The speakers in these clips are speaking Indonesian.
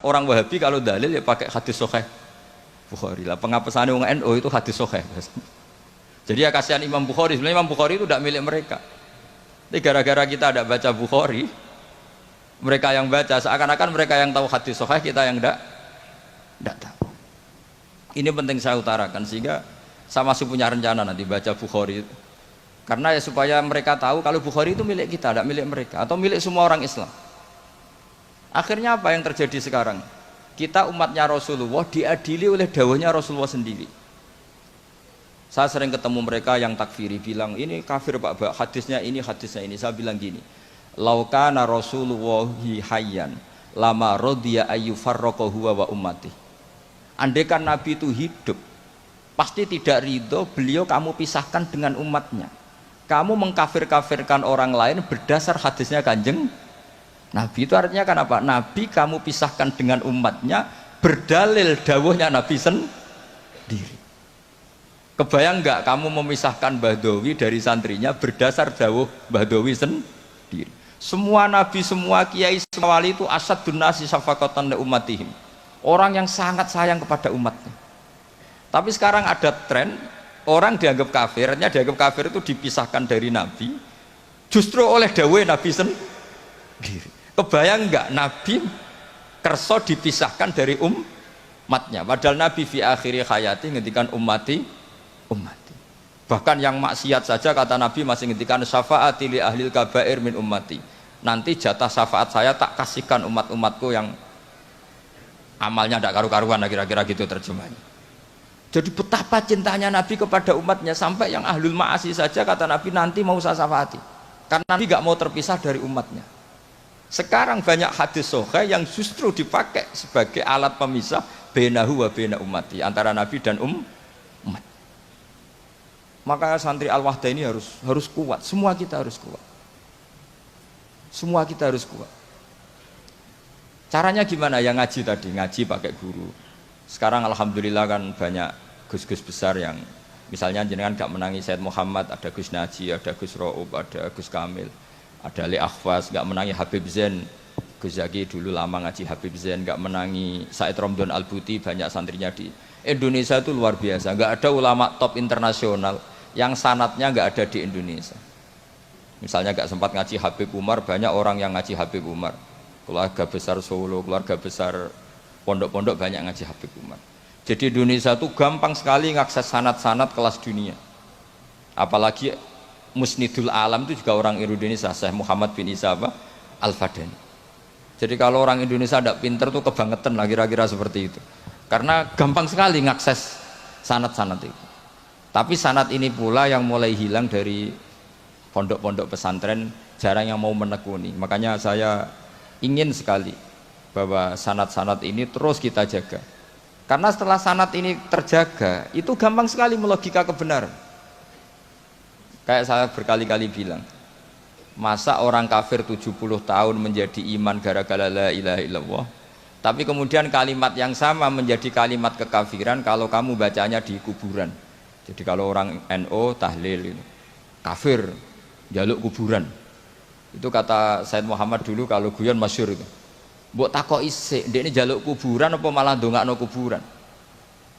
Orang Wahabi kalau dalil ya pakai hadis sahih Bukhari lah. Pengapesannya orang NU itu hadis sahih. Jadi ya kasihan Imam Bukhari. Sebenarnya Imam Bukhari itu tidak milik mereka. Tapi gara-gara kita tidak baca Bukhari, mereka yang baca seakan-akan mereka yang tahu hadis sahih, kita yang tidak tahu. Ini penting saya utarakan sehingga saya masih punya rencana nanti baca Bukhari. Karena ya supaya mereka tahu kalau Bukhari itu milik kita, tidak milik mereka atau milik semua orang Islam. Akhirnya apa yang terjadi sekarang? Kita umatnya Rasulullah diadili oleh dawahnya Rasulullah sendiri. Saya sering ketemu mereka yang takfiri bilang ini kafir Pak, hadisnya ini. Saya bilang gini, laukana Rasulullahi hayyan lama rodiya ayyufarraqa huwa wa ummati. Andaikan Nabi itu hidup, pasti tidak ridho beliau kamu pisahkan dengan umatnya. Kamu mengkafir-kafirkan orang lain berdasar hadisnya Kanjeng Nabi. Itu artinya kan apa? Nabi kamu pisahkan dengan umatnya berdalil dawuhnya Nabi sendiri. Kebayang nggak kamu memisahkan Badawi dari santrinya berdasar dawuh Badawi sendiri? Semua nabi, semua kiai, semua wali itu asadun nasi syafaqatan li ummatihim. Orang yang sangat sayang kepada umatnya. Tapi sekarang ada tren orang dianggap kafir, artinya dianggap kafir itu dipisahkan dari nabi justru oleh dawuh Nabi sendiri. Kebayang nggak Nabi kerso dipisahkan dari umatnya, padahal Nabi fi akhiri hayati ngendikan ummati. Bahkan yang maksiat saja kata Nabi masih ngendikan syafaati li ahlil kabair min ummati. Nanti jatah syafaat saya tak kasihkan umat-umatku yang amalnya tidak karu-karuan, kira-kira gitu terjemahnya. Jadi betapa cintanya Nabi kepada umatnya sampai yang ahlul ma'asi saja kata Nabi nanti mau saya syafaati. Karena Nabi nggak mau terpisah dari umatnya. Sekarang banyak hadis sahih yang justru dipakai sebagai alat pemisah bainahu wa baina ummati, antara Nabi dan umat. Maka santri Al-Wahdah ini harus kuat. Semua kita harus kuat. Semua kita harus kuat. Caranya gimana? Yang ngaji tadi, ngaji pakai guru. Sekarang alhamdulillah kan banyak gus-gus besar yang misalnya jenengan gak menangi Said Muhammad, ada Gus Naji, ada Gus Ro'ub, ada Gus Kamil, ada Ali Akhwas, gak menangi Habib Zain. Gus Zaki dulu lama ngaji Habib Zain, gak menangi Said Romdon Al-Buti, banyak santrinya di Indonesia itu luar biasa. Gak ada ulama top internasional yang sanatnya nggak ada di Indonesia. Misalnya nggak sempat ngaji Habib Umar, banyak orang yang ngaji Habib Umar. Keluarga besar Solo, keluarga besar pondok-pondok banyak ngaji Habib Umar. Jadi Indonesia itu gampang sekali ngakses sanat-sanat kelas dunia. Apalagi Musnidul Alam itu juga orang Indonesia, Syekh Muhammad bin Isa Al-Fadani. Jadi kalau orang Indonesia tidak pinter tuh kebangetan lah kira-kira seperti itu. Karena gampang sekali ngakses sanat-sanat itu. Tapi sanad ini pula yang mulai hilang dari pondok-pondok pesantren, jarang yang mau menekuni. Makanya saya ingin sekali bahwa sanad-sanad ini terus kita jaga. Karena setelah sanad ini terjaga, itu gampang sekali melogika kebenaran. Kayak saya berkali-kali bilang, masa orang kafir 70 tahun menjadi iman gara-gara la ilaha illallah, tapi kemudian kalimat yang sama menjadi kalimat kekafiran kalau kamu bacanya di kuburan. Jadi kalau orang NO tahlil itu kafir, jaluk kuburan. Itu kata Said Muhammad dulu kalau guyon masyhur itu. Mbok takoki sik, ndekne jaluk kuburan apa malah ndongakno kuburan.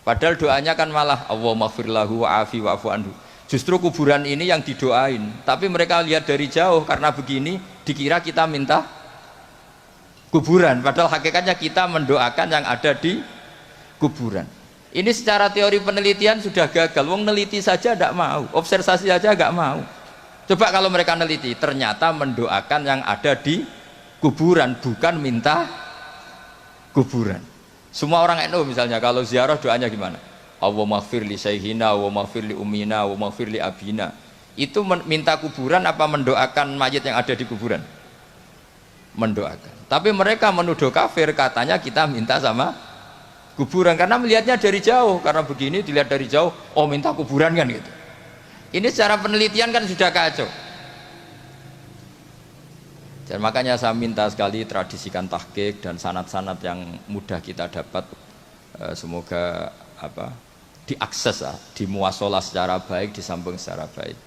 Padahal doanya kan malah Allahumma ighfir lahu wa'afi wa'fu anhu. Justru kuburan ini yang didoain, tapi mereka lihat dari jauh karena begini dikira kita minta kuburan, padahal hakikatnya kita mendoakan yang ada di kuburan. Ini secara teori penelitian sudah gagal. Wong neliti saja tidak mau, observasi saja nggak mau. Coba kalau mereka neliti, ternyata mendoakan yang ada di kuburan, bukan minta kuburan. Semua orang NU misalnya kalau ziarah doanya gimana? Allahumma ighfir li sayhina, Allahumma ighfir li ummina, Allahumma ighfir li abina. Itu minta kuburan apa mendoakan mayit yang ada di kuburan? Mendoakan. Tapi mereka menuduh kafir, katanya kita minta sama kuburan karena melihatnya dari jauh, karena begini dilihat dari jauh, oh minta kuburan kan gitu. Ini secara penelitian kan sudah kacau. Dan makanya saya minta sekali tradisikan tahqiq dan sanad-sanad yang mudah kita dapat, semoga diakses, dimuasalah secara baik, disambung secara baik.